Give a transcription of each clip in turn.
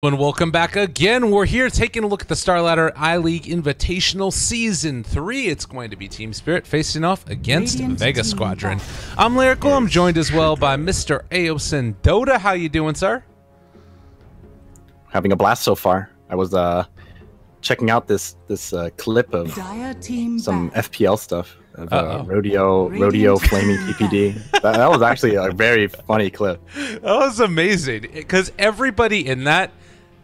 And welcome back again. We're here taking a look at the Star Ladder I-League Invitational Season 3. It's going to be Team Spirit facing off against Vega Squadron. I'm Lyrical. I'm joined as well by Mr. Aosin Dota. How you doing, sir? Having a blast so far. I was checking out this clip of some FPL stuff of rodeo flaming PPD. That was actually a very funny clip. That was amazing because everybody in that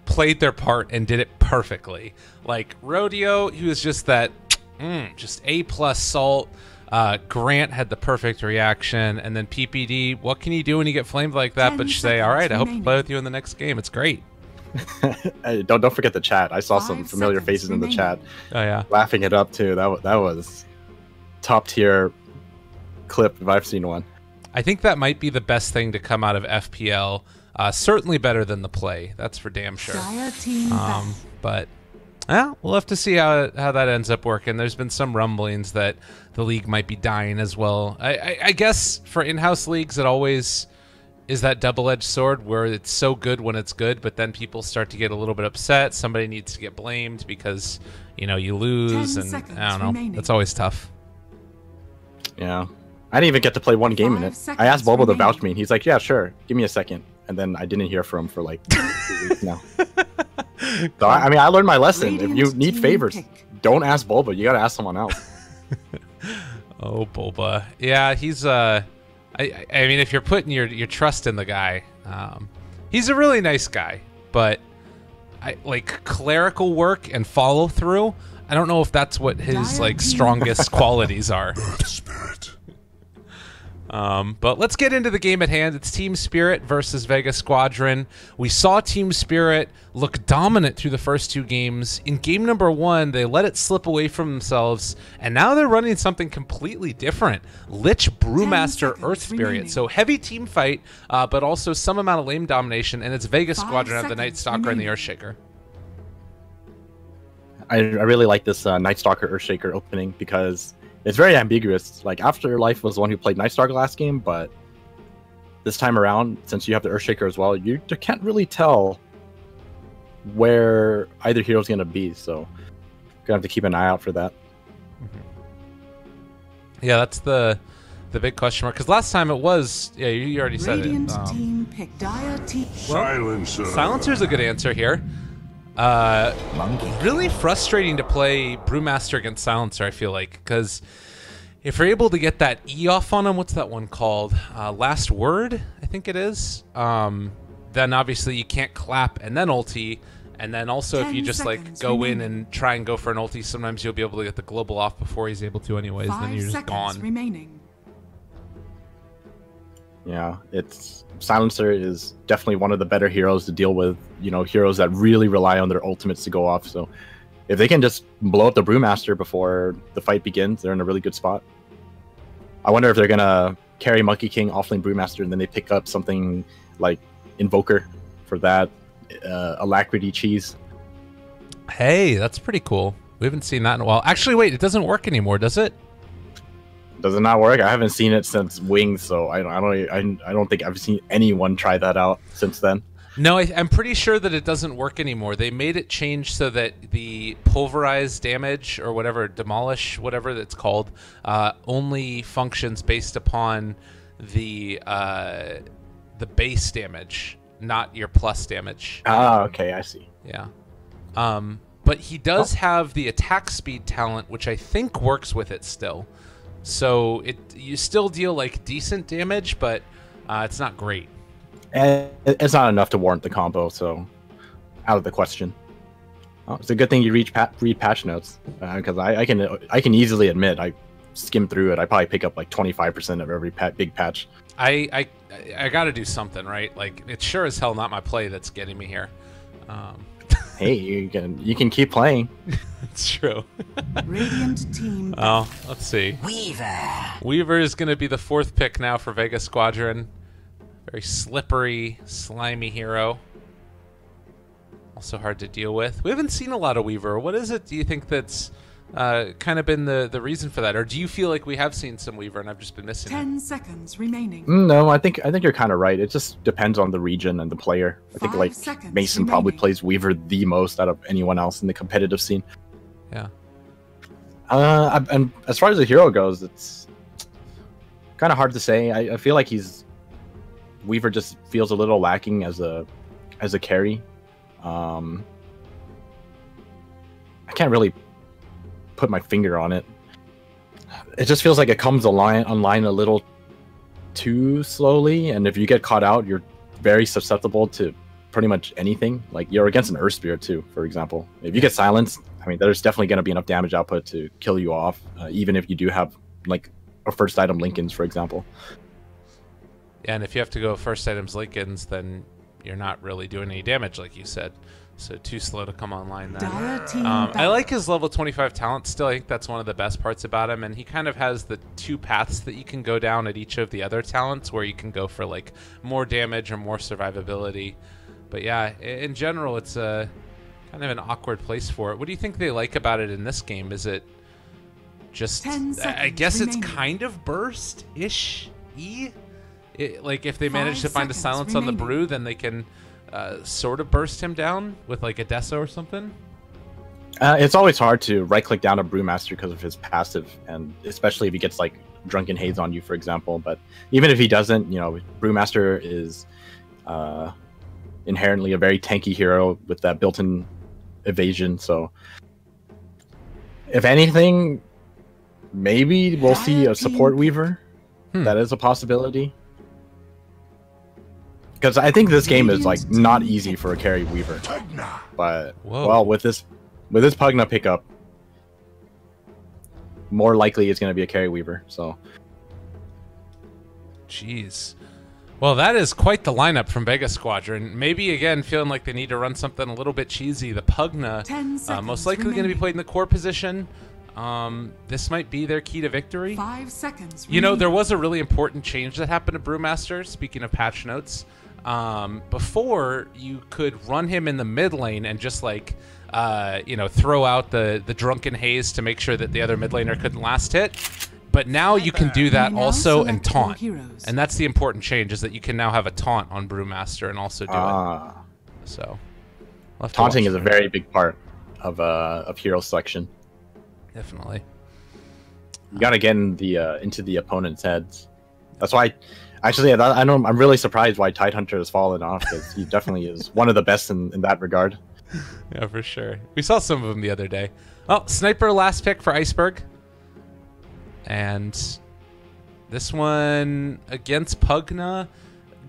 played their part and did it perfectly. Like Rodeo, he was just that just A+ salt. Grant had the perfect reaction, and then PPD, what can you do when you get flamed like that but say, all right, I hope to play with you in the next game. It's great. Don't forget the chat. I saw some familiar faces in the chat. Oh yeah, laughing it up too. That was top tier clip if I've seen one. I think that might be the best thing to come out of FPL. Certainly better than the play. That's for damn sure. But yeah, we'll have to see how that ends up working. There's been some rumblings that the league might be dying as well. I guess for in-house leagues, it always is that double-edged sword where it's so good when it's good, but then people start to get a little bit upset. Somebody needs to get blamed because, you know, you lose, and I don't know. That's always tough. Yeah. I didn't even get to play one game in it. I asked Bobo to vouch me, and he's like, yeah, sure, give me a second. And then I didn't hear from him for like 2 weeks now. So, I mean, I learned my lesson. If you need favors, don't ask Boba. You got to ask someone else. Oh, Boba. Yeah, he's... I mean, if you're putting your trust in the guy, he's a really nice guy, but like clerical work and follow through, I don't know if that's what his like strongest qualities are. But let's get into the game at hand. It's Team Spirit versus Vega Squadron. We saw Team Spirit look dominant through the first 2 games. In game number 1, they let it slip away from themselves, and now they're running something completely different. Lich Brewmaster Earth Spirit. So heavy team fight, but also some amount of lane domination, and it's Vega Squadron have the Night Stalker and the Earthshaker. I really like this Night Stalker Earthshaker opening because it's very ambiguous. Like, Afterlife was the one who played Night Stalker last game, but this time around, since you have the Earthshaker as well, you can't really tell where either hero's going to be, so gonna have to keep an eye out for that. Yeah, that's the big question mark, because last time it was, yeah, you already said it. Silencer's a good answer here. Really frustrating to play Brewmaster against Silencer, I feel like, because if you're able to get that E off on him, what's that one called? Last Word, I think it is. Then obviously you can't clap and then ulti, and then also if you just like go in and try and go for an ulti, sometimes you'll be able to get the global off before he's able to anyways, then you're just gone. Yeah, Silencer is definitely one of the better heroes to deal with, you know, heroes that really rely on their ultimates to go off. So if they can just blow up the Brewmaster before the fight begins, they're in a really good spot. I wonder if they're going to carry Monkey King offlane Brewmaster and then they pick up something like Invoker for that Alacrity cheese. Hey, that's pretty cool. We haven't seen that in a while. Actually, wait, it doesn't work anymore, does it? Does it not work? I haven't seen it since Wings, so I don't think I've seen anyone try that out since then. No, I'm pretty sure that it doesn't work anymore. They made it change so that the pulverize damage or whatever, demolish, whatever that's called, only functions based upon the base damage, not your plus damage. Ah, okay, I see. Yeah. But he does have the attack speed talent, which I think works with it still. So you still deal like decent damage, but it's not great. And it's not enough to warrant the combo, so out of the question. Oh, it's a good thing you read patch notes, because I can easily admit I skim through it. I probably pick up like 25% of every big patch. I got to do something, right? Like, it's sure as hell not my play that's getting me here. Hey, you can keep playing. It's true. Radiant team. Oh, let's see. Weaver is going to be the 4th pick now for Vega Squadron. Very slippery, slimy hero. Also hard to deal with. We haven't seen a lot of Weaver. What is it, do you think, that's kind of been the reason for that? Or do you feel like we have seen some Weaver and I've just been missing 10 seconds remaining. No, I think you're kind of right. It just depends on the region and the player. I think 5 like seconds Mason probably remaining. plays Weaver the most out of anyone else in the competitive scene. Yeah. And as far as the hero goes, it's kind of hard to say. I feel like Weaver just feels a little lacking as a carry. I can't really put my finger on it. It just feels like it comes online a little too slowly, and if you get caught out, you're very susceptible to pretty much anything. Like you're against an Earth Spirit too, for example. If you get silenced, I mean, there's definitely going to be enough damage output to kill you off, even if you do have like a first item Lincolns, for example. Yeah, and if you have to go first items Lincolns, then you're not really doing any damage, like you said. So too slow to come online then. Dire team I like his level 25 talent still. I think that's one of the best parts about him, and he kind of has the two paths that you can go down at each of the other talents, where you can go for like more damage or more survivability. But yeah, in general, it's a kind of an awkward place for it. What do you think they like about it in this game? Is it just, 10 I guess seconds it's remaining. kind of burst-ish? Like if they manage 5 to find a seconds silence on the remaining. brew, then they can sort of burst him down with like a Deso or something. It's always hard to right-click down a Brewmaster because of his passive, and especially if he gets like Drunken Haze on you, for example. But even if he doesn't, you know, Brewmaster is inherently a very tanky hero with that built-in evasion. So, if anything, maybe we'll see a support Weaver. That is a possibility. Because I think this game is like not easy for a carry Weaver. But Whoa. well, with this Pugna pickup, more likely it's going to be a carry Weaver. So, Jeez. Well, that is quite the lineup from Vega Squadron. Maybe, again, feeling like they need to run something a little bit cheesy. The Pugna, 10 seconds most likely going to be remaining. played in the core position. This might be their key to victory. 5 seconds You know, remaining. there was a really important change that happened to Brewmaster, speaking of patch notes. Before, you could run him in the mid lane and just, like, you know, throw out the Drunken Haze to make sure that the other mid laner couldn't last hit. But now you can do that You now also and select your taunt. heroes. And that's the important change, is that you can now have a taunt on Brewmaster and also do it. So, we'll have to taunting watch is a very big part of hero selection. Definitely. You got to get in into the opponent's heads. That's why, actually, I know I'm really surprised why Tidehunter has fallen off, because he definitely is one of the best in that regard. Yeah, for sure. We saw some of them the other day. Oh, Sniper last pick for Iceberg. And this one against Pugna,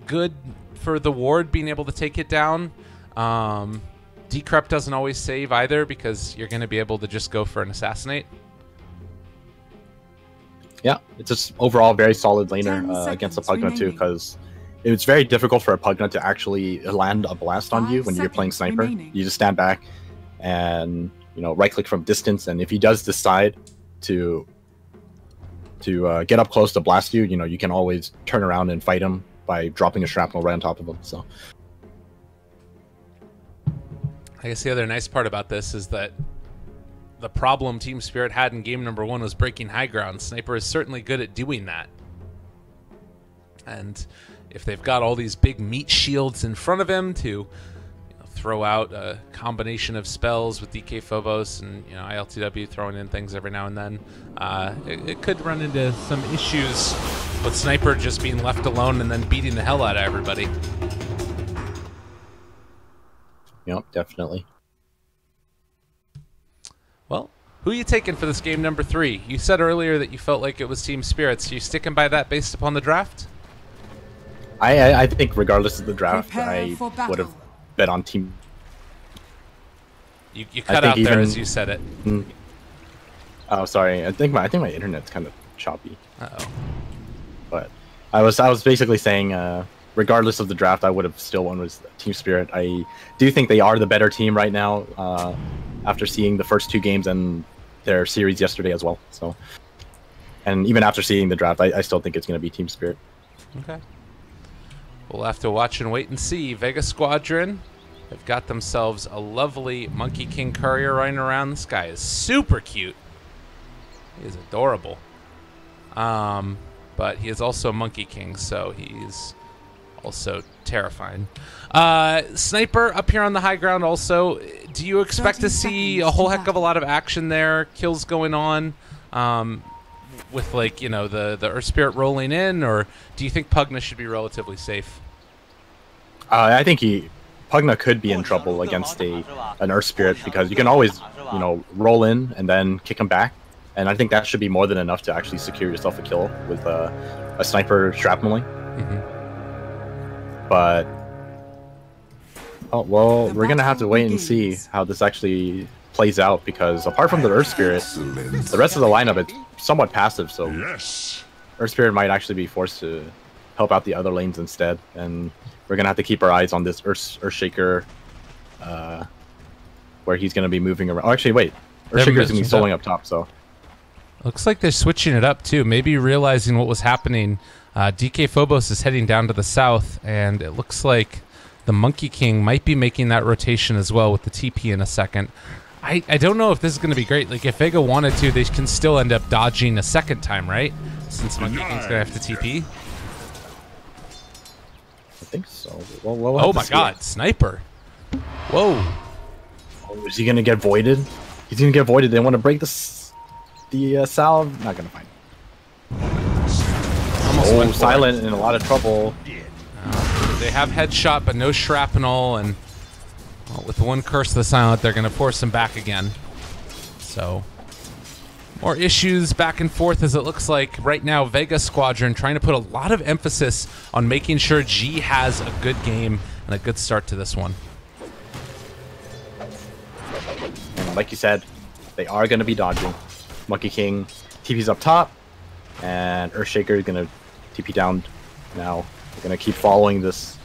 good for the ward being able to take it down. Decrep doesn't always save either, because you're going to be able to just go for an assassinate. Yeah, it's just overall very solid 10 laner against a seconds Pugna too, remaining. because it's very difficult for a Pugna to actually land a blast on you 5 when you're playing seconds sniper. remaining. You just stand back and, you know, right click from distance, and if he does decide to get up close to blast you, you know, you can always turn around and fight him by dropping a shrapnel right on top of him. So I guess the other nice part about this is that the problem Team Spirit had in game number 1 was breaking high ground. Sniper is certainly good at doing that. And if they've got all these big meat shields in front of him to throw out a combination of spells with DK Phobos and, you know, ILTW throwing in things every now and then, it could run into some issues with Sniper just being left alone and then beating the hell out of everybody. yep, definitely. Well, who are you taking for this game number 3? You said earlier that you felt like it was Team Spirits. Are you sticking by that based upon the draft? I think regardless of the draft, Prepare I for battle. would have bet on Team. You I cut think out there even- as you said it. Oh, sorry. I think my internet's kind of choppy. Uh-oh. But I was basically saying, regardless of the draft, I would have still won with Team Spirit. I do think they are the better team right now, after seeing the first 2 games and their series yesterday as well. So, and even after seeing the draft, I still think it's going to be Team Spirit. Okay. We'll have to watch and wait and see. Vega Squadron have got themselves a lovely Monkey King Courier running around. This guy is super cute. He is adorable. But he is also a Monkey King, so he's also terrifying. Sniper up here on the high ground also. Do you expect to see a whole heck of a lot of action there? Kills going on? With, like, you know, the Earth Spirit rolling in? Or do you think Pugna should be relatively safe? I think Pugna could be in trouble against an Earth Spirit because you can always, you know, roll in and then kick him back. And I think that should be more than enough to actually secure yourself a kill with a sniper shrapneling. But well, we're gonna have to wait and see how this actually plays out because apart from the Earth Spirit, the rest of the lineup is somewhat passive. So Earth Spirit might actually be forced to help out the other lanes instead, and we're gonna have to keep our eyes on this Earthshaker, where he's gonna be moving around. Oh, actually, wait, Earthshaker's gonna be soloing up top, so. Looks like they're switching it up too. Maybe realizing what was happening. DK Phobos is heading down to the south, and it looks like the Monkey King might be making that rotation as well with the TP in a second. I don't know if this is going to be great. Like, if Vega wanted to, they can still end up dodging a second time, right? Since Monkey King's going to have to TP. I think so. We'll oh my god, Sniper. Whoa. Oh, is he going to get voided? He's going to get voided. They want to break the salve. Not going to find him. Silent in a lot of trouble. They have headshot, but no shrapnel, and well, with one Curse of the Silent, they're going to force him back again. So, more issues back and forth as it looks like right now. Vega Squadron trying to put a lot of emphasis on making sure G has a good game and a good start to this one. And like you said, they are going to be dodging. Monkey King TP's up top, and Earthshaker is going to TP down now. We're going to keep following this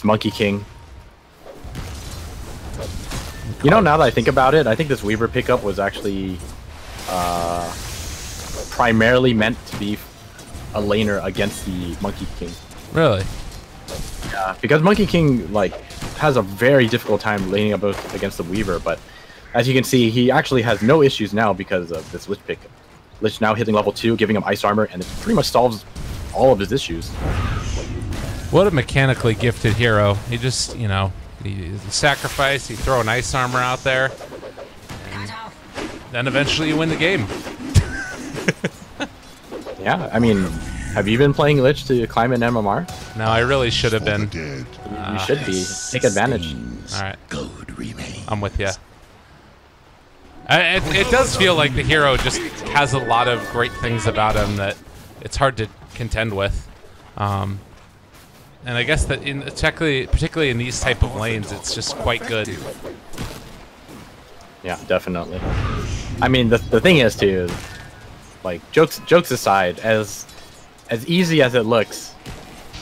Monkey King. You know, now that I think about it, I think this Weaver pickup was actually primarily meant to be a laner against the Monkey King. Really? Yeah, because Monkey King like has a very difficult time laning up against the Weaver, but as you can see, he actually has no issues now because of this Lich pickup. Lich now hitting level 2, giving him ice armor, and it pretty much solves all of his issues. What a mechanically gifted hero. He just, you know, he sacrifice, he throw an ice armor out there, and then eventually you win the game. Yeah, I mean, have you been playing Lich to climb an MMR? No, I really should have been. You should be. Take advantage. All right. I'm with you. It does feel like the hero just has a lot of great things about him that it's hard to contend with. And I guess that particularly in these type of lanes, it's just quite good. Yeah, definitely. I mean, the thing is too, like jokes aside, as easy as it looks,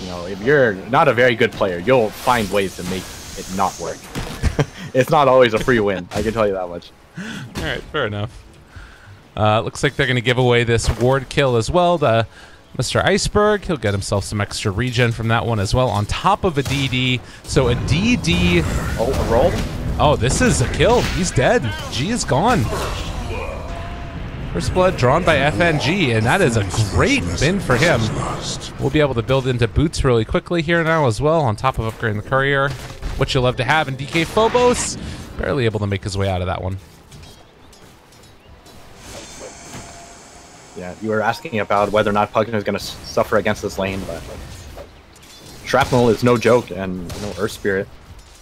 you know, if you're not a very good player, you'll find ways to make it not work. It's not always a free win. I can tell you that much. All right, fair enough. Looks like they're going to give away this ward kill as well to Mr. Iceberg. He'll get himself some extra regen from that one as well, on top of a DD. So a DD... Oh, a roll? Oh, this is a kill. He's dead. G is gone. First blood drawn by FNG, and that is a great bin for him. We'll be able to build into boots really quickly here now as well, on top of upgrading the courier, which you'll love to have. And DK Phobos, barely able to make his way out of that one. Yeah, you were asking about whether or not Pugna is going to suffer against this lane, but Shrapnel is no joke, and you know, Earth Spirit,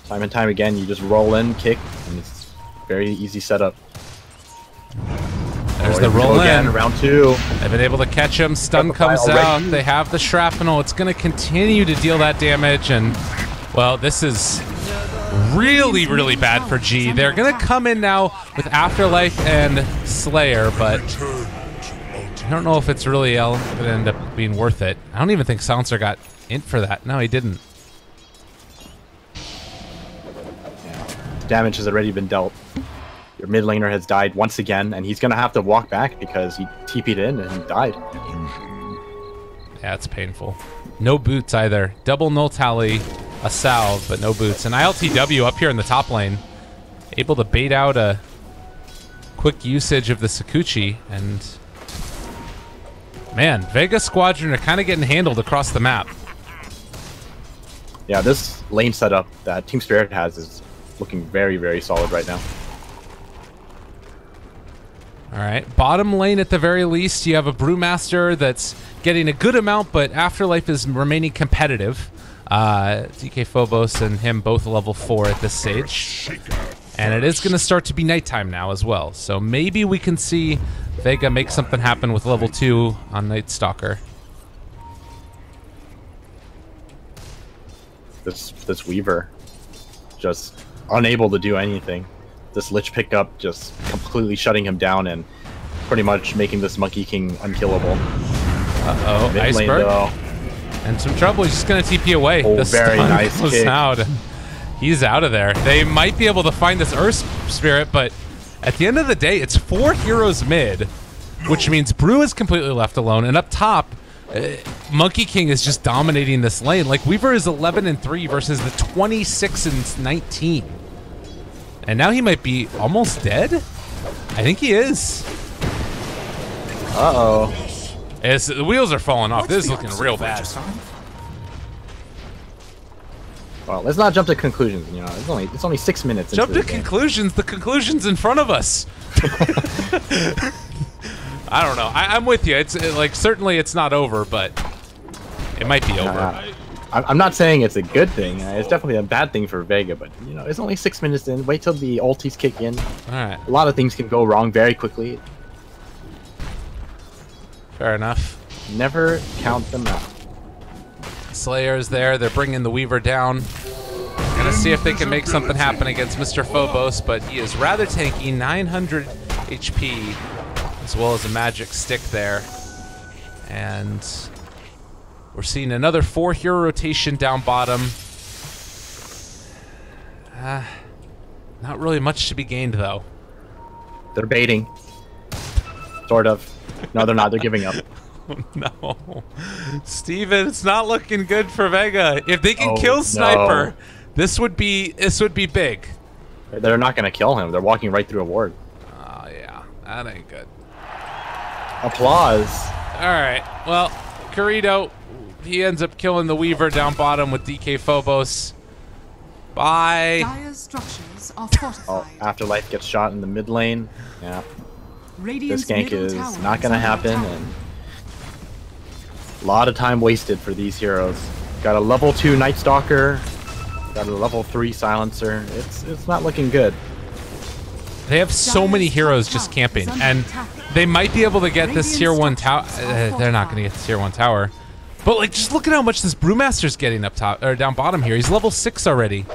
time and time again, you just roll in, kick, and it's very easy setup. There's the roll in. Round 2. They've been able to catch him. Stun comes out. They have the shrapnel. It's going to continue to deal that damage, and well, this is really, really bad for G. They're going to come in now with Afterlife and Slayer, but I don't know if it's really going to end up being worth it. I don't even think Silencer got int for that. No, he didn't. Yeah. Damage has already been dealt. Your mid laner has died once again, and he's going to have to walk back because he TP'd in and died. Yeah, it's painful. No boots either. Double null tally, a salve, but no boots. And ILTW up here in the top lane, able to bait out a quick usage of the Sakuchi, and Man, Vega Squadron are kind of getting handled across the map. Yeah, this lane setup that Team Spirit has is looking very, very solid right now. All right, bottom lane at the very least, you have a Brewmaster that's getting a good amount, but Afterlife is remaining competitive. DK Phobos and him both level 4 at this stage. And it is going to start to be nighttime now as well. So maybe we can see Vega make something happen with level 2 on Night Stalker. This Weaver just unable to do anything. This Lich pickup just completely shutting him down and pretty much making this Monkey King unkillable. Uh-oh, Mid lane, Iceberg. though. And some trouble. He's just going to TP away. Oh, The very stun nice goes kick. out. He's out of there. They might be able to find this Earth Spirit, but at the end of the day, it's 4 heroes mid, which means Brew is completely left alone. And up top, Monkey King is just dominating this lane. Like, Weaver is 11-3 versus the 26-19. And now he might be almost dead? I think he is. Uh-oh. The wheels are falling off. This is looking real bad. Well, let's not jump to conclusions. You know, it's only 6 minutes. Jump into to the game. conclusions. The conclusion's in front of us. I don't know. I'm with you. It's like, certainly it's not over, but it might be over. I'm not saying it's a good thing. It's definitely a bad thing for Vega, but you know, it's only 6 minutes in. Wait till the ultis kick in. All right. A lot of things can go wrong very quickly. Fair enough. Never count them out. Slayer's there. They're bringing the Weaver down. Gonna see if they can make something happen against Mr. Phobos, but he is rather tanky, 900 HP, as well as a magic stick there. And we're seeing another 4 hero rotation down bottom. Not really much to be gained, though. They're baiting. Sort of. No, they're not. They're giving up. No. Steven, it's not looking good for Vega. If they can Oh, kill Sniper, no. this would be big. They're not going to kill him. They're walking right through a ward. Oh, yeah. That ain't good. Applause. All right. Well, Corrido, he ends up killing the Weaver down bottom with DK Phobos. Bye. Dire's structures are Oh, fortified. Afterlife gets shot in the mid lane. Yeah. Radiant's This gank middle is tower not going to under happen. attack. And a lot of time wasted for these heroes. Got a level 2 Night Stalker. Got a level 3 Silencer. It's not looking good. They have so many heroes just camping, and they might be able to get this tier 1 tower. They're not going to get the tier 1 tower. But like, just look at how much this Brewmaster's getting up top or down bottom here. He's level 6 already.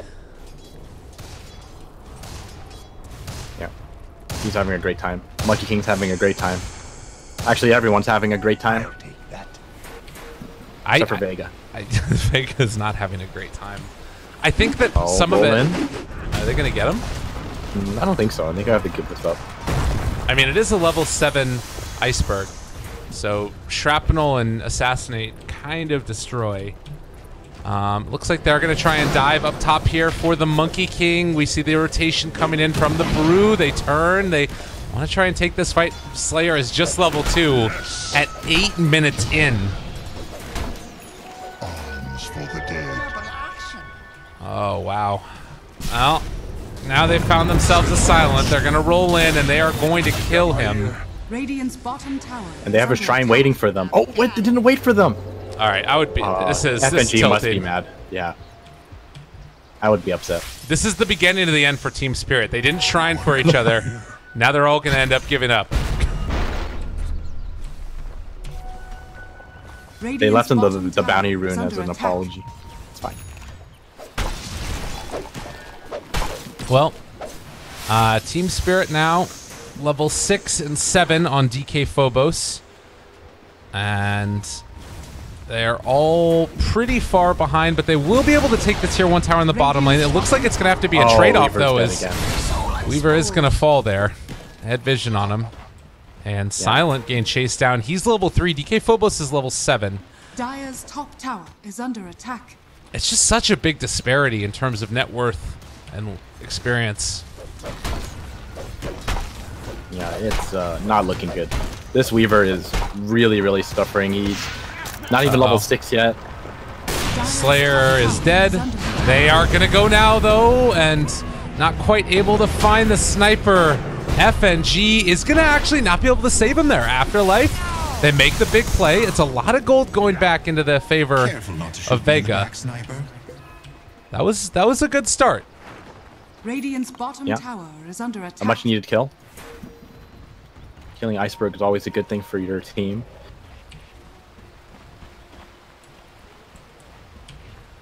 Yeah. He's having a great time. Monkey King's having a great time. Actually, everyone's having a great time. Except for Vega. Vega's not having a great time. I think that Oh, some of it. Roland? Are they going to get him? I don't think so. I think I have to give this up. I mean, it is a level 7 Iceberg, so Shrapnel and Assassinate kind of destroy. Looks like they're going to try and dive up top here for the Monkey King. We see the rotation coming in from the Brew. They turn. They want to try and take this fight. Slayer is just level 2 at 8 minutes in. Arms for the dead. Oh, wow. Well, now they've found themselves a Silent. They're going to roll in, and they are going to kill him. Radiant's bottom tower. And they have a is under shrine attack. waiting for them. Oh, wait, they didn't wait for them. All right, I would be. This is FNG must be tilted. mad. Yeah. I would be upset. This is the beginning of the end for Team Spirit. They didn't shrine for each other. Now they're all going to end up giving up. Radiant's They left him bottom the tower bounty is rune as under an attack. apology. It's fine. Well, Team Spirit now level 6 and 7 on DK Phobos. And they're all pretty far behind, but they will be able to take the tier 1 tower in the bottom lane. It looks like it's going to have to be a trade-off, Weaver's though, dead as again. Weaver is going to fall there. Head vision on him. And Silent getting chased down. He's level 3. DK Phobos is level 7. Dire's top tower is under attack. It's just such a big disparity in terms of net worth and experience. Yeah, it's not looking good. This Weaver is really, really suffering. He's not even level 6 yet. Slayer is dead. They are going to go now, though, and not quite able to find the sniper. FNG is going to actually not be able to save him there. Afterlife, they make the big play. It's a lot of gold going back into the favor of Vega. That was a good start. Radiant's bottom tower is under attack. A much needed kill. Killing Iceberg is always a good thing for your team.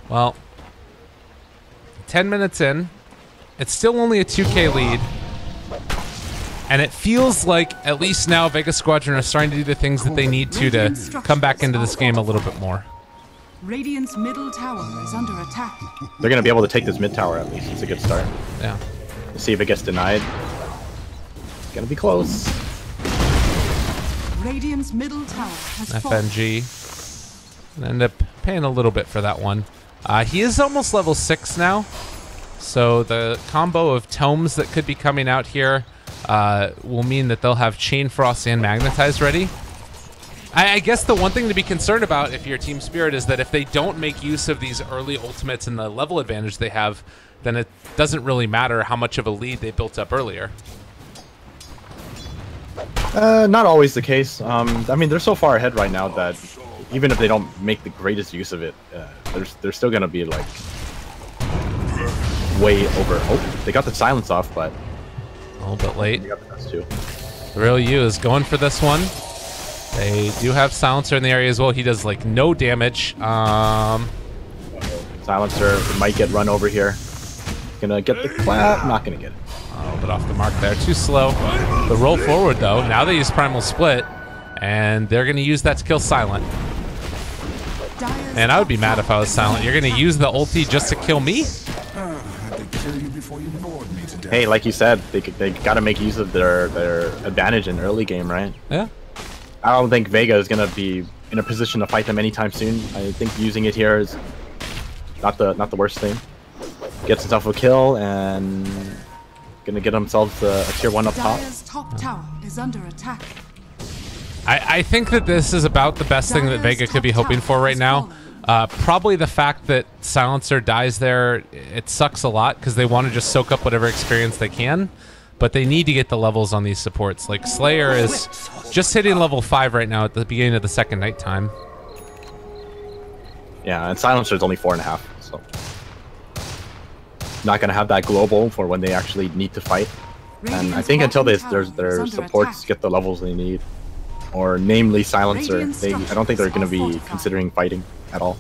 Well, 10 minutes in, it's still only a 2K lead. And it feels like, at least now, Vega Squadron are starting to do the things that they need to come back into this game a little bit more. Radiant's middle tower is under attack. They're going to be able to take this mid tower at least. It's a good start. Yeah. Let's see if it gets denied. It's going to be close. Radiant's middle tower has fallen. FNG. End up paying a little bit for that one. He is almost level 6 now. So the combo of tomes that could be coming out here will mean that they'll have Chain Frost and Magnetize ready. I guess the one thing to be concerned about if you're Team Spirit is that if they don't make use of these early ultimates and the level advantage they have, then it doesn't really matter how much of a lead they built up earlier. Not always the case. I mean, they're so far ahead right now that even if they don't make the greatest use of it, they're still going to be like way over. Oh, they got the silence off, but a little bit late. They got the best too. The Real U is going for this one. They do have Silencer in the area as well. He does like no damage. Silencer might get run over here. Gonna get the clap. Not gonna get it. A little bit off the mark there. Too slow. The roll forward though. Now they use Primal Split, and they're gonna use that to kill Silent. And I would be mad if I was Silent. You're gonna use the ulti just to kill me? Hey, like you said, they gotta make use of their advantage in early game, right? Yeah. I don't think Vega is gonna be in a position to fight them anytime soon. I think using it here is not the worst thing. Gets himself a kill and gonna get themselves a tier 1 up top. Dire's top tower is under attack. I think that this is about the best thing that Vega could be hoping for right now. Probably the fact that Silencer dies there, it sucks a lot because they want to just soak up whatever experience they can. But they need to get the levels on these supports. Like Slayer is just hitting level 5 right now at the beginning of the second night time. Yeah, and Silencer is only 4.5, so not gonna have that global for when they actually need to fight. And I think until their supports get the levels they need, or namely Silencer, I don't think they're gonna be considering fighting at all.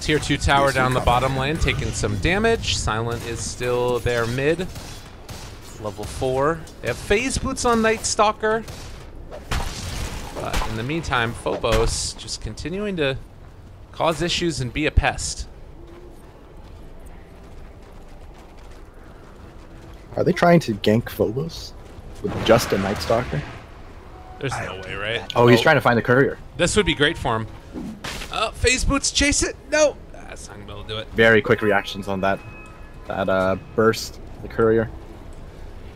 Tier 2 tower down the bottom lane, taking some damage. Silent is still there mid. Level 4. They have phase boots on Night Stalker. But in the meantime, Phobos just continuing to cause issues and be a pest. Are they trying to gank Phobos with just a Night Stalker? There's no way, right? Oh, he's trying to find the courier. This would be great for him. Phase boots, chase it! No! That's not gonna be able to do it. Very quick reactions on that burst, the courier.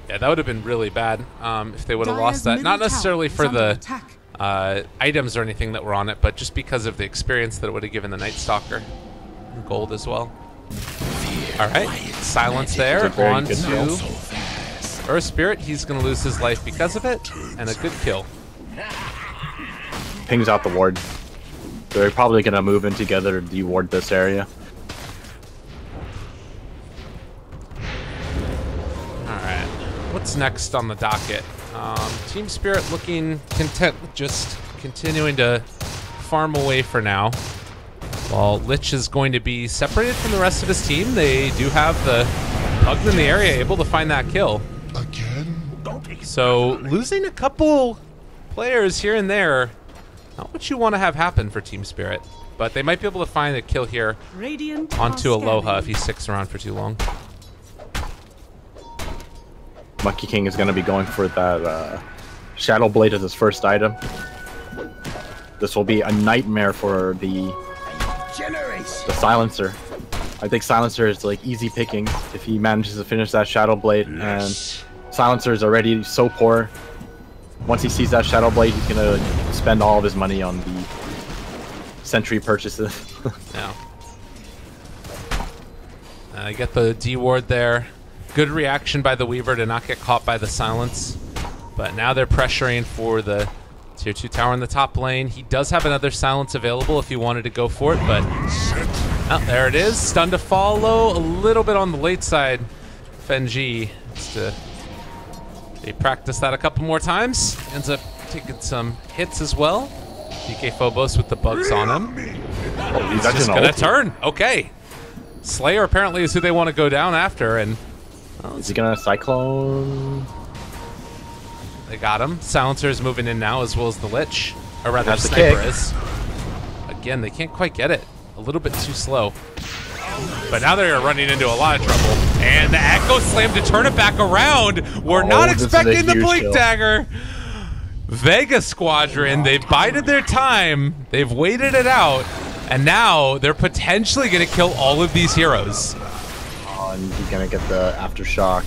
Yeah, that would have been really bad if they would have lost that. Not necessarily for the items or anything that were on it, but just because of the experience that it would have given the Night Stalker. Gold as well. Alright, silence there. 1, 2. Earth Spirit, he's going to lose his life because of it, and a good kill. Pings out the ward. They're probably going to move in together to de-ward this area. Alright, what's next on the docket? Team Spirit looking content with just continuing to farm away for now. While Lich is going to be separated from the rest of his team, they do have the Pugs in the area able to find that kill. So losing a couple players here and there, not what you want to have happen for Team Spirit. But they might be able to find a kill here onto Aloha if he sticks around for too long. Monkey King is going to be going for that Shadow Blade as his first item. This will be a nightmare for the Silencer. I think Silencer is like easy picking if he manages to finish that Shadow Blade, and Silencer is already so poor. Once he sees that Shadow Blade, he's gonna spend all of his money on the Sentry purchases. Yeah. I get the D ward there. Good reaction by the Weaver to not get caught by the silence. But now they're pressuring for the tier 2 tower in the top lane. He does have another silence available if he wanted to go for it, but oh, there it is. Stun to follow. A little bit on the late side. Fenji has to practice that a couple more times. Ends up taking some hits as well. DK Phobos with the bugs on him. Oh, He's just gonna turn. Okay. Slayer apparently is who they want to go down after, and is he gonna Cyclone? They got him. Silencer is moving in now, as well as the Lich, or rather, That's Sniper is. Again, they can't quite get it. A little bit too slow. But now they're running into a lot of trouble. And the Echo Slam to turn it back around. We're not expecting the Blink Dagger. Vega Squadron, they've bided their time. They've waited it out. And now they're potentially going to kill all of these heroes. Oh, and he's going to get the Aftershock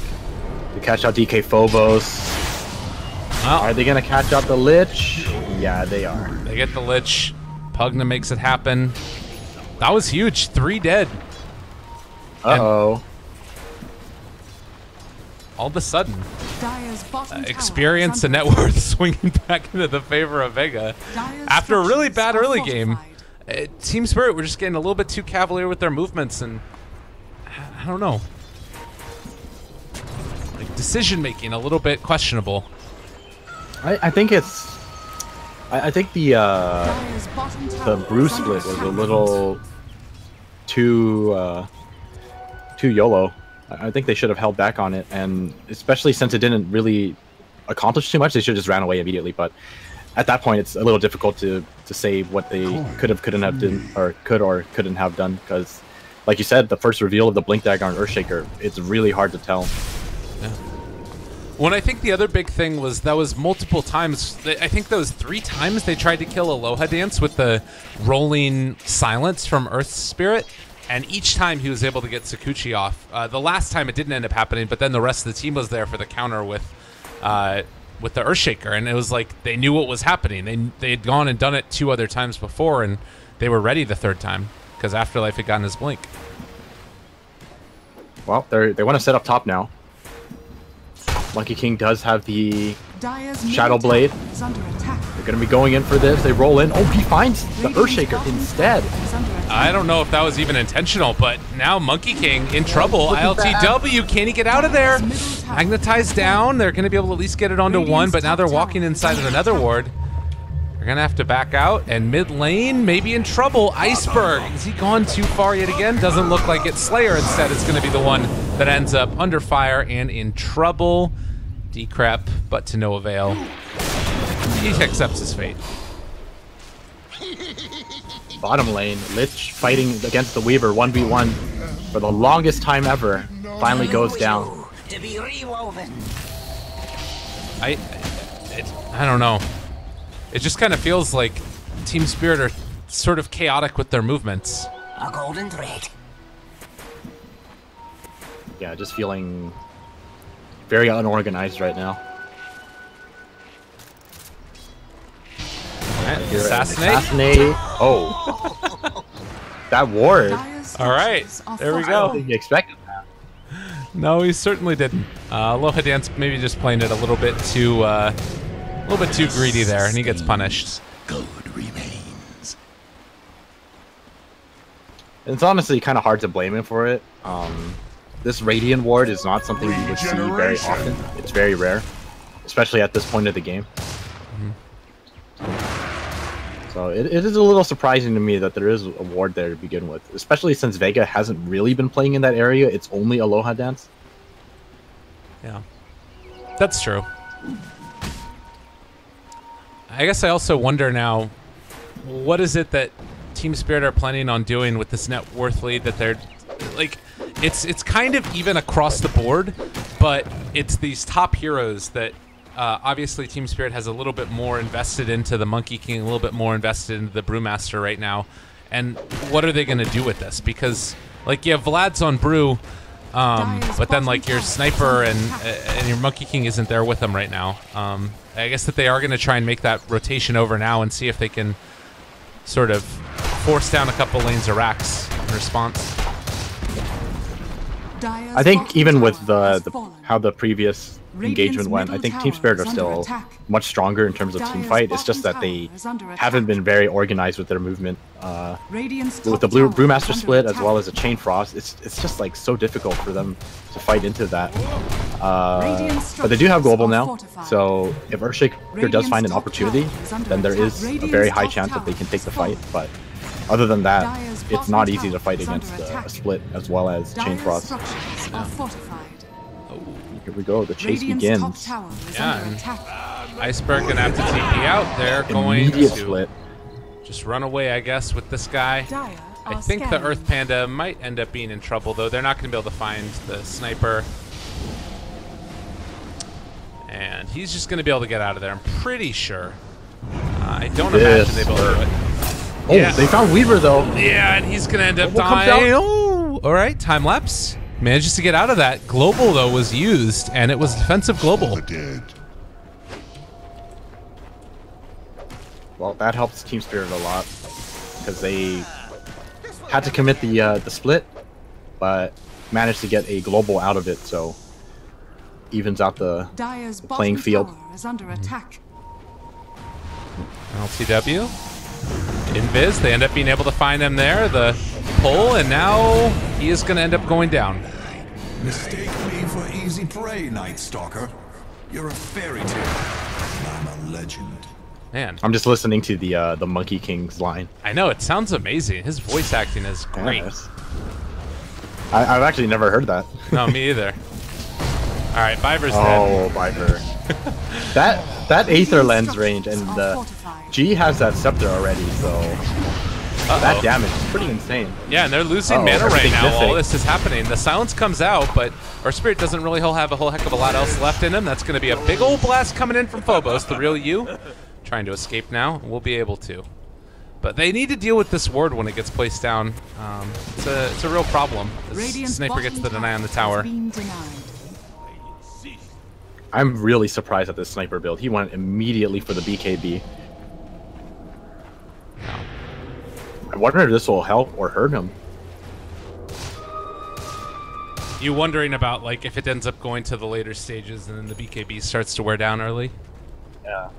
to catch out DK Phobos. Well, are they going to catch out the Lich? Yeah, they are. They get the Lich. Pugna makes it happen. That was huge. 3 dead. Uh-oh. And all of a sudden, experience and net worth swinging back into the favor of Vega. After a really bad early game, Team Spirit were just getting a little bit too cavalier with their movements, and I don't know. Like, decision making a little bit questionable. I think it's... I think the brew split was a little too YOLO. I think they should have held back on it, and especially since it didn't really accomplish too much, they should have just ran away immediately. But at that point, it's a little difficult to say what they couldn't have done, or couldn't have done, because, like you said, the first reveal of the Blink Dagger on Earthshaker, it's really hard to tell. Yeah. When I think the other big thing was that was multiple times. I think that was 3 times they tried to kill Aloha Dance with the rolling silence from Earth Spirit. And each time he was able to get Sakuchi off. The last time it didn't end up happening, but then the rest of the team was there for the counter with the Earthshaker, and it was like they knew what was happening. They had gone and done it 2 other times before, and they were ready the 3rd time because Afterlife had gotten his blink. Well, they want to set up top now. Monkey King does have the Shadow Blade. They're going to be going in for this. They roll in. Oh, he finds the Earthshaker instead. I don't know if that was even intentional, but now Monkey King in trouble. ILTW, can he get out of there? Magnetized down. They're going to be able to at least get it onto 1, but now they're walking inside of another ward. They're going to have to back out, and mid lane maybe in trouble. Iceberg, has he gone too far yet again? Doesn't look like it. Slayer instead is going to be the one that ends up under fire and in trouble. Decrep, but to no avail. He accepts his fate. Bottom lane, Lich fighting against the Weaver 1v1 for the longest time ever. Finally goes down. I don't know. It just kind of feels like Team Spirit are sort of chaotic with their movements. A golden thread. Yeah, just feeling very unorganized right now. Assassinate. Oh. That ward. All right. There we I go. don't think you expected that. No, he certainly didn't. Aloha Dance maybe just playing it a little bit too greedy there, and he gets punished. Gold remains. It's honestly kind of hard to blame him for it. This Radiant ward is not something you would see very often. It's very rare, especially at this point of the game. So it is a little surprising to me that there is a ward there to begin with, especially since Vega hasn't really been playing in that area. It's only Aloha Dance. Yeah, that's true. I guess I also wonder now, what is it that Team Spirit are planning on doing with this net worth lead that they're like? It's kind of even across the board, but it's these top heroes that obviously Team Spirit has a little bit more invested into the Monkey King, a little bit more invested into the Brewmaster right now. And what are they going to do with this? Because like you have Vlad's on Brew, But then like your sniper and your Monkey King isn't there with them right now. I guess that they are going to try and make that rotation over now and see if they can sort of force down a couple lanes of racks in response. I think even with how the previous engagement went, I think Team Spirit are still much stronger in terms of team fight. It's just that they haven't been very organized with their movement. With the Brewmaster split as well as the Chain Frost, it's just like so difficult for them to fight into that. But they do have global now, so if Earthshaker does find an opportunity, then there is a very high chance that they can take the fight. But other than that, it's not easy to fight against a split as well as Chain Frost. Here we go, the chase begins. Yeah, and Iceberg gonna have to TP out. They're going to split. Just run away, I guess, with this guy. I think the Earth Panda might end up being in trouble, though. They're not gonna be able to find the sniper. And he's just gonna be able to get out of there, I'm pretty sure. I don't imagine they'll be able to do it. Oh, yeah. They found Weaver, though. Yeah, and he's gonna end up dying. Oh, all right, time lapse. Manages to get out of that. Global, though, was used, and it was defensive global. Well, that helps Team Spirit a lot, because they had to commit the split, but managed to get a global out of it, so evens out the playing field. LTW. Invis, they end up being able to find him there, the pull, and now he is going to end up going down. Mistake me for easy prey, Night Stalker. You're a fairy tale, and I'm a legend. Man. I'm just listening to the Monkey King's line. I know, it sounds amazing. His voice acting is great. Yes. I've actually never heard that. No, me either. All right, Biver's dead. Oh, Biver. that Aether Lens range, and the G has that Scepter already, so that damage is pretty insane. Yeah, and they're losing mana right now while all this is happening. The silence comes out, but our Spirit doesn't really have a whole heck of a lot else left in him. That's going to be a big old blast coming in from Phobos, the real you. Trying to escape now. We'll be able to. But they need to deal with this ward when it gets placed down. It's a real problem. This Sniper gets the deny on the tower. I'm really surprised at this Sniper build. He went immediately for the BKB. I wonder if this will help or hurt him. You wondering about like if it ends up going to the later stages and then the BKB starts to wear down early? Yeah.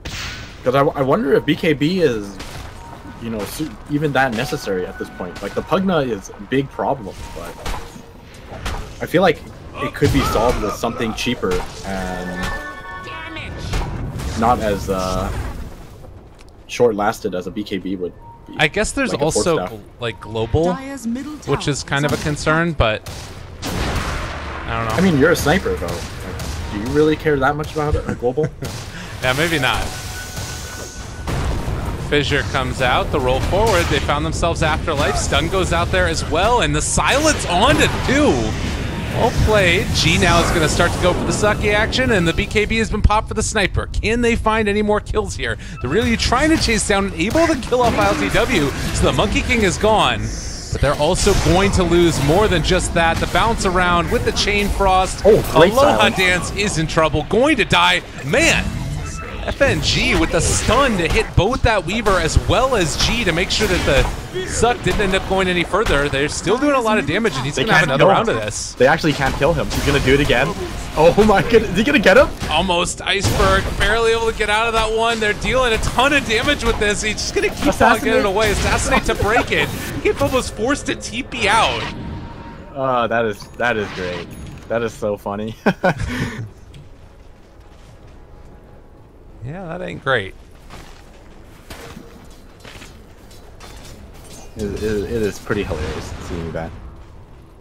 Because I wonder if BKB is, you know, even that necessary at this point. Like the Pugna is a big problem, but I feel like it could be solved with something cheaper and not as short-lasted as a BKB would be. I guess there's like also like global, which is kind of a concern, but I don't know. I mean, you're a sniper though. Like, do you really care that much about it, global? Yeah, maybe not. Fissure comes out, the roll forward, they found themselves Afterlife, stun goes out there as well, and the silence on to 2. Well played. G now is going to start to go for the sucky action, and the BKB has been popped for the sniper. Can they find any more kills here? They're really trying to chase down and able to kill off LTW, so the Monkey King is gone. But they're also going to lose more than just that. The bounce around with the Chain Frost. Aloha Dance is in trouble, going to die. Man! FNG with the stun to hit both that Weaver as well as G to make sure that the suck didn't end up going any further. They're still doing a lot of damage, and he's going to have another round of this. They actually can't kill him. He's going to do it again. Oh my goodness. Is he going to get him? Almost. Iceberg barely able to get out of that one. They're dealing a ton of damage with this. He's just going to keep on getting away. Assassinate to break it. He's almost forced to TP out. Oh, that is great. That is so funny. Yeah, that ain't great. It is pretty hilarious seeing that.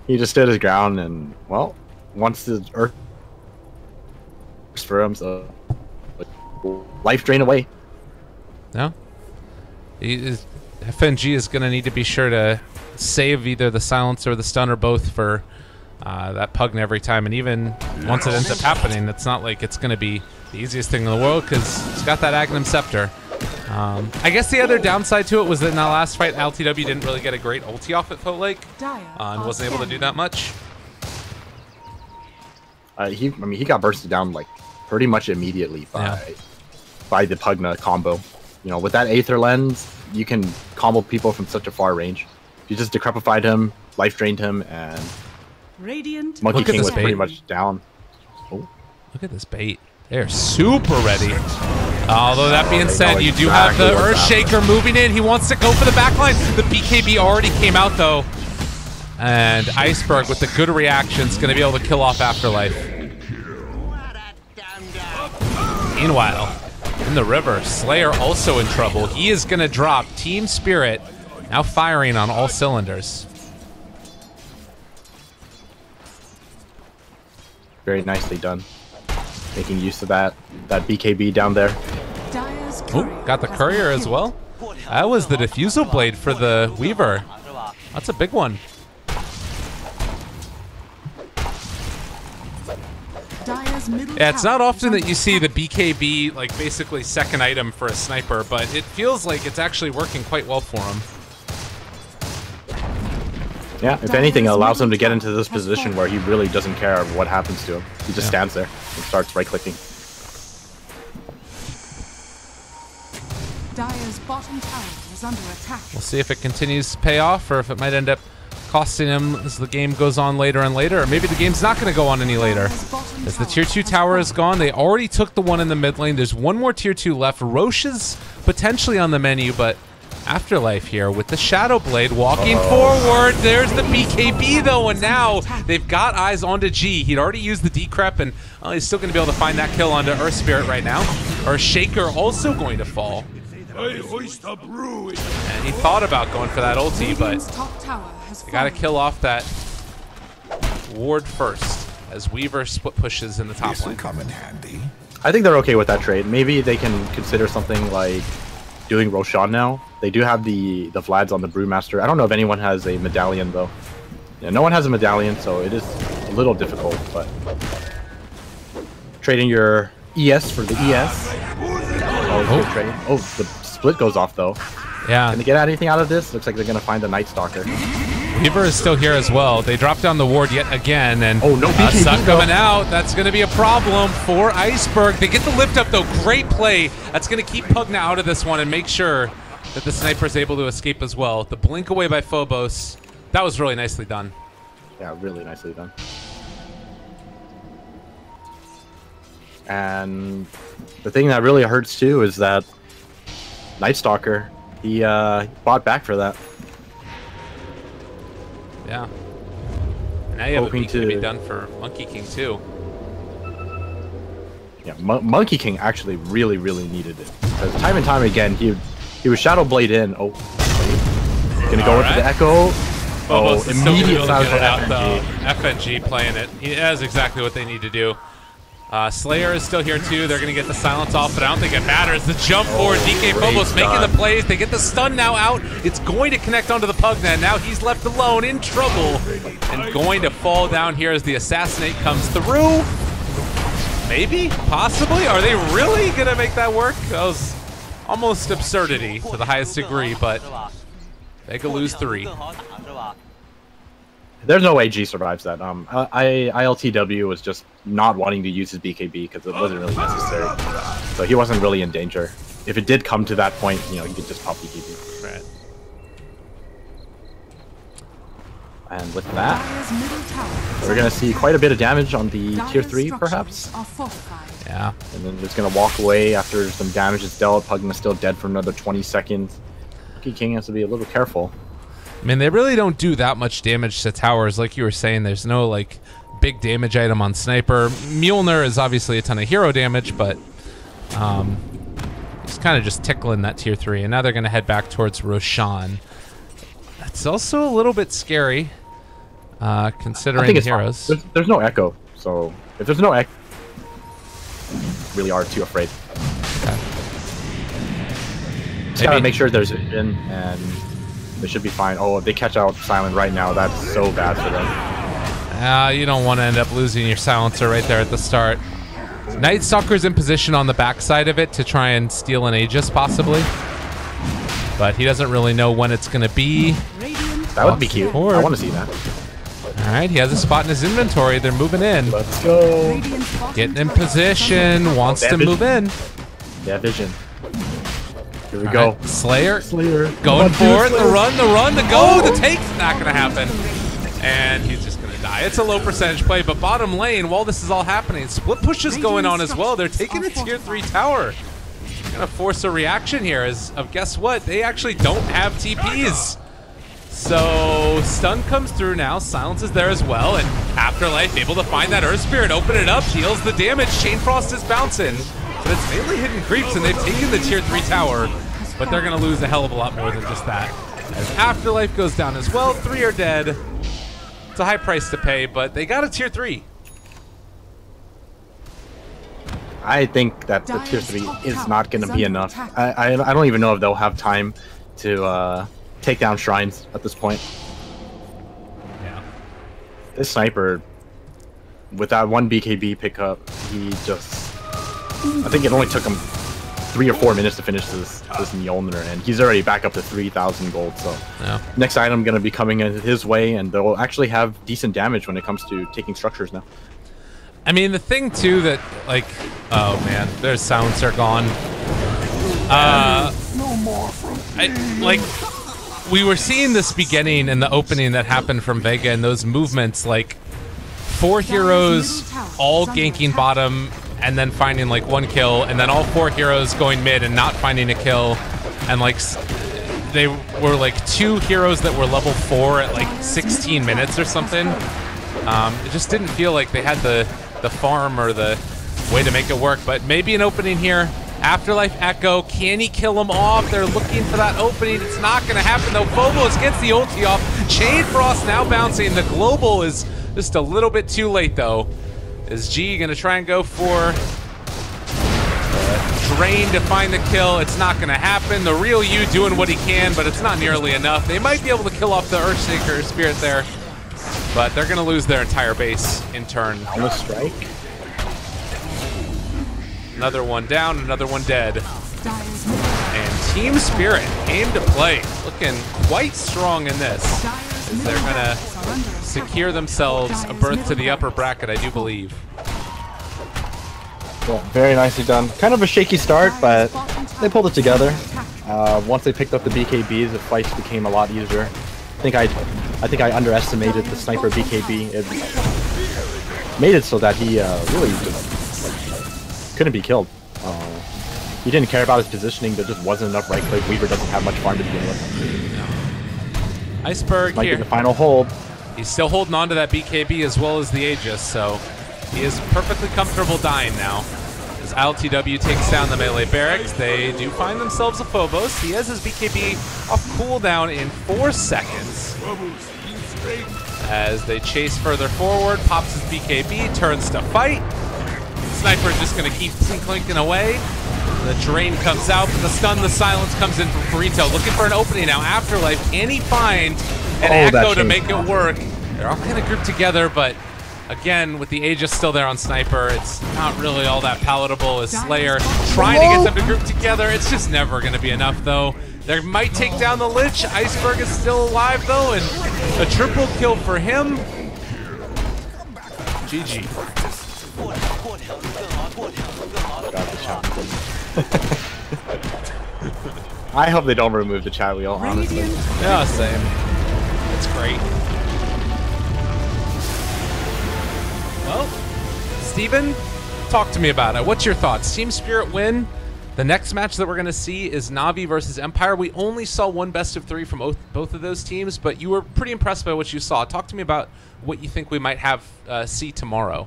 He just stood his ground and, well, once the Earth for him, so life drain away. No. FNG is going to need to be sure to save either the silence or the stun or both for that Pugna every time. And even once it ends up happening, it's not like it's going to be the easiest thing in the world because it's got that Agnum Scepter. I guess the other downside to it was that in that last fight, LTW didn't really get a great ulti off, it felt like, and wasn't able to do that much. He got bursted down like pretty much immediately by the Pugna combo. You know, with that Aether Lens, you can combo people from such a far range. You just decrepified him, life drained him, and Monkey King was pretty much down. Oh. Look at this bait. They're super ready. Although that being said, you do have the Earthshaker moving in. He wants to go for the backline. The BKB already came out though. And Iceberg with the good reactions going to be able to kill off Afterlife. Meanwhile, in the river, Slayer also in trouble. He is going to drop Team Spirit, now firing on all cylinders. Very nicely done. Making use of that BKB down there. Oh, got the courier as well. That was the Diffusal Blade for the Weaver. That's a big one. Yeah, it's not often that you see the BKB like basically second item for a sniper, but it feels like it's actually working quite well for him. Yeah, if anything, it allows him to get into this position where he really doesn't care what happens to him. He just stands there and starts right-clicking. Dire's bottom tower is under attack. We'll see if it continues to pay off or if it might end up costing him as the game goes on later and later. Or maybe the game's not going to go on any later. As the tier 2 tower is gone, they already took the one in the mid lane. There's one more tier 2 left. Roche is potentially on the menu, but Afterlife here with the Shadow Blade walking forward. There's the BKB though, and now they've got eyes onto G. He'd already used the decrep, and he's still going to be able to find that kill onto Earth Spirit right now. Earthshaker also going to fall. And he thought about going for that ulti, but they got to kill off that ward first as Weaver split pushes in the top lane. Come in handy. I think they're okay with that trade. Maybe they can consider something like doing Roshan now. They do have the Vlads on the Brewmaster. I don't know if anyone has a medallion though. Yeah, no one has a medallion, so it is a little difficult, but trading your ES for the ES. Oh, the split goes off though. Yeah. Can they get anything out of this? Looks like they're gonna find the Night Stalker. Weaver is still here as well. They drop down the ward yet again, and Suck coming out. That's going to be a problem for Iceberg. They get the lift up though. Great play. That's going to keep Pugna out of this one and make sure that the sniper is able to escape as well. The blink away by Phobos. That was really nicely done. Yeah, really nicely done. And the thing that really hurts too is that Night Stalker, he bought back for that. Yeah. Now you have a beat to be done for Monkey King too. Yeah, Monkey King actually really needed it. Because time and time again, he was Shadow Blade in. Oh, wait. Gonna go into the Echo. Oh, immediate silence get it out FNG. though. FNG playing it. That is exactly what they need to do. Slayer is still here too. They're going to get the silence off, but I don't think it matters. The jump forward, DK Phobos making the plays. They get the stun now out. It's going to connect onto the Pugna. Now he's left alone, in trouble, and going to fall down here as the Assassinate comes through. Maybe? Possibly? Are they really going to make that work? That was almost absurdity to the highest degree, but they could lose 3. There's no way G survives that. ILTW was just not wanting to use his BKB because it wasn't really necessary. So he wasn't really in danger. If it did come to that point, you know, he could just pop BKB. Right. And with that, we're going to see quite a bit of damage on the tier 3, perhaps. Yeah. And then it's going to walk away after some damage is dealt. Pugna's still dead for another 20 seconds. Monkey King has to be a little careful. I mean, they really don't do that much damage to towers. Like you were saying, there's no, like, big damage item on Sniper. Mjolnir is obviously a ton of hero damage, but he's kind of just tickling that tier 3. And now they're going to head back towards Roshan. That's also a little bit scary, considering the heroes. There's no Echo, so if there's no Echo, really are too afraid. Okay. Just gotta make sure there's in, and they should be fine. Oh, if they catch out Silent right now, that's so bad for them. You don't want to end up losing your silencer right there at the start. Night Stalker's in position on the backside of it to try and steal an Aegis, possibly. But he doesn't really know when it's going to be. That would be cute. Forward. I want to see that. All right, he has a spot in his inventory. They're moving in. Let's go. Getting in position. Wants to move in. Yeah, vision. Here we go. Right. Slayer. Come Going on, for it. Slayer. The run, the go. The take's not going to happen. And he's just going to die. It's a low percentage play, but bottom lane, while this is all happening, split push is going on as well. They're taking a tier 3 tower. Going to force a reaction here as of guess what? They actually don't have TPs. So stun comes through now. Silence is there as well. And Afterlife able to find that Earth Spirit, open it up, deals the damage. Chain Frost is bouncing. But it's mainly hidden creeps, and they've taken the tier 3 tower. But they're going to lose a hell of a lot more than just that. As Afterlife goes down as well, 3 are dead. It's a high price to pay, but they got a tier 3. I think that the tier 3 is not going to be enough. I don't even know if they'll have time to take down shrines at this point. Yeah. This sniper, with that one BKB pickup, he just... I think it only took him 3 or 4 minutes to finish this Mjolnir, and he's already back up to 3,000 gold, so... Yeah. Next item going to be coming in his way, and they'll actually have decent damage when it comes to taking structures now. I mean, the thing, too, that, like... Oh, man. Their sounds are gone. Like... We were seeing this beginning in the opening that happened from Vega, and those movements, like 4 heroes all ganking bottom and then finding like 1 kill, and then all 4 heroes going mid and not finding a kill, and like they were like 2 heroes that were level 4 at like 16 minutes or something. It just didn't feel like they had the farm or the way to make it work, but maybe an opening here. Afterlife Echo, can he kill him off? They're looking for that opening. It's not going to happen, though. Phobos gets the ulti off. Chain Frost now bouncing. The global is just a little bit too late, though. Is G going to try and go for Drain to find the kill? It's not going to happen. The real you doing what he can, but it's not nearly enough. They might be able to kill off the Earthshaker Spirit there, but they're going to lose their entire base in turn. On the strike. Another one down, another one dead. And Team Spirit came to play, looking quite strong in this. As they're gonna secure themselves a berth to the upper bracket, I do believe. Yeah, very nicely done. Kind of a shaky start, but they pulled it together. Once they picked up the BKBs, the fights became a lot easier. I think I underestimated the sniper BKB. It made it so that he really just couldn't be killed. He didn't care about his positioning. There just wasn't enough right click. Weaver doesn't have much farm to begin with. Iceberg Might here. be the final hold. He's still holding on to that BKB as well as the Aegis, so he is perfectly comfortable dying now. As ILTW takes down the melee barracks, they do find themselves a Phobos. He has his BKB off cooldown in 4 seconds. As they chase further forward, pops his BKB, turns to fight. Sniper just going to keep clinking away. The Drain comes out, but the stun, the silence comes in from Burrito. Looking for an opening now. Afterlife, can he find an Echo to make it work? They're all kind of grouped together, but again, with the Aegis still there on Sniper, it's not really all that palatable as Slayer trying to get them to group together. It's just never going to be enough, though. They might take down the Lich. Iceberg is still alive, though, and a triple kill for him. GG. I hope they don't remove the chat wheel, honestly. Yeah, same. It's great. Well, Steven, talk to me about it. What's your thoughts? Team Spirit win. The next match that we're going to see is Na'Vi versus Empire. We only saw one best of 3 from both of those teams, but you were pretty impressed by what you saw. Talk to me about what you think we might have see tomorrow.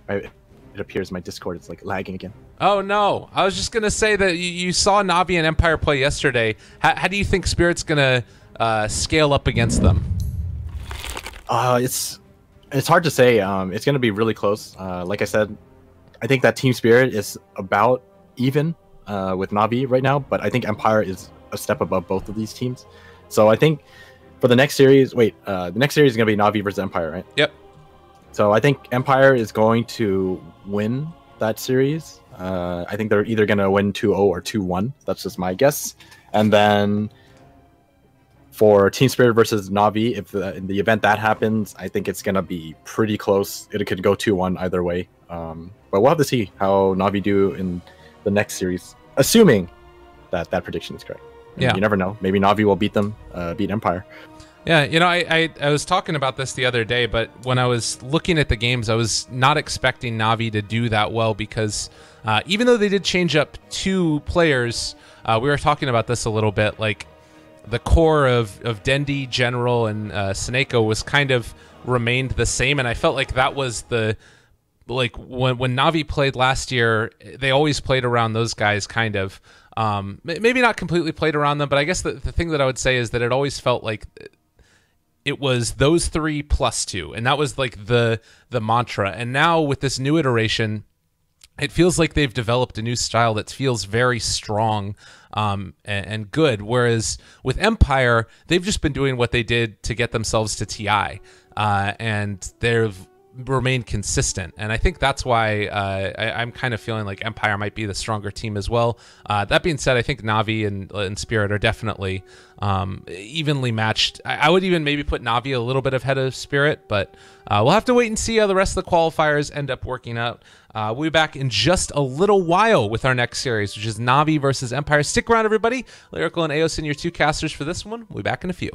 It appears my Discord is like lagging again. Oh no! I was just gonna say that you saw Na'Vi and Empire play yesterday. How do you think Spirit's gonna scale up against them? It's hard to say. It's gonna be really close. Like I said, I think that Team Spirit is about even with Na'Vi right now, but I think Empire is a step above both of these teams. So I think For the next series, the next series is going to be Na'Vi versus Empire, right? Yep. So I think Empire is going to win that series. I think they're either going to win 2-0 or 2-1. That's just my guess. And then for Team Spirit versus Na'Vi, if in the event that happens, I think it's going to be pretty close. It could go 2-1 either way. But we'll have to see how Na'Vi do in the next series, assuming that prediction is correct. Yeah. You never know. Maybe Na'Vi will beat Empire. Yeah, you know, I was talking about this the other day, but when I was looking at the games, I was not expecting Na'Vi to do that well because even though they did change up 2 players, we were talking about this a little bit, like the core of Dendi, General, and Seneko was kind of remained the same, and I felt like that was the, like when Na'Vi played last year, they always played around those guys kind of. Maybe not completely played around them, but I guess the thing that I would say is that it always felt like it was those 3 plus 2, and that was like the mantra. And now with this new iteration, it feels like they've developed a new style that feels very strong and good. Whereas with Empire, they've just been doing what they did to get themselves to TI, and they've remained consistent, and I think that's why I'm kind of feeling like Empire might be the stronger team as well. That being said, I think Na'Vi and Spirit are definitely evenly matched. I would even maybe put Na'Vi a little bit ahead of Spirit, but we'll have to wait and see how the rest of the qualifiers end up working out. We'll be back in just a little while with our next series, which is Na'Vi versus Empire. Stick around, everybody. Lyrical and Aosin, your 2 casters for this one. We'll be back in a few.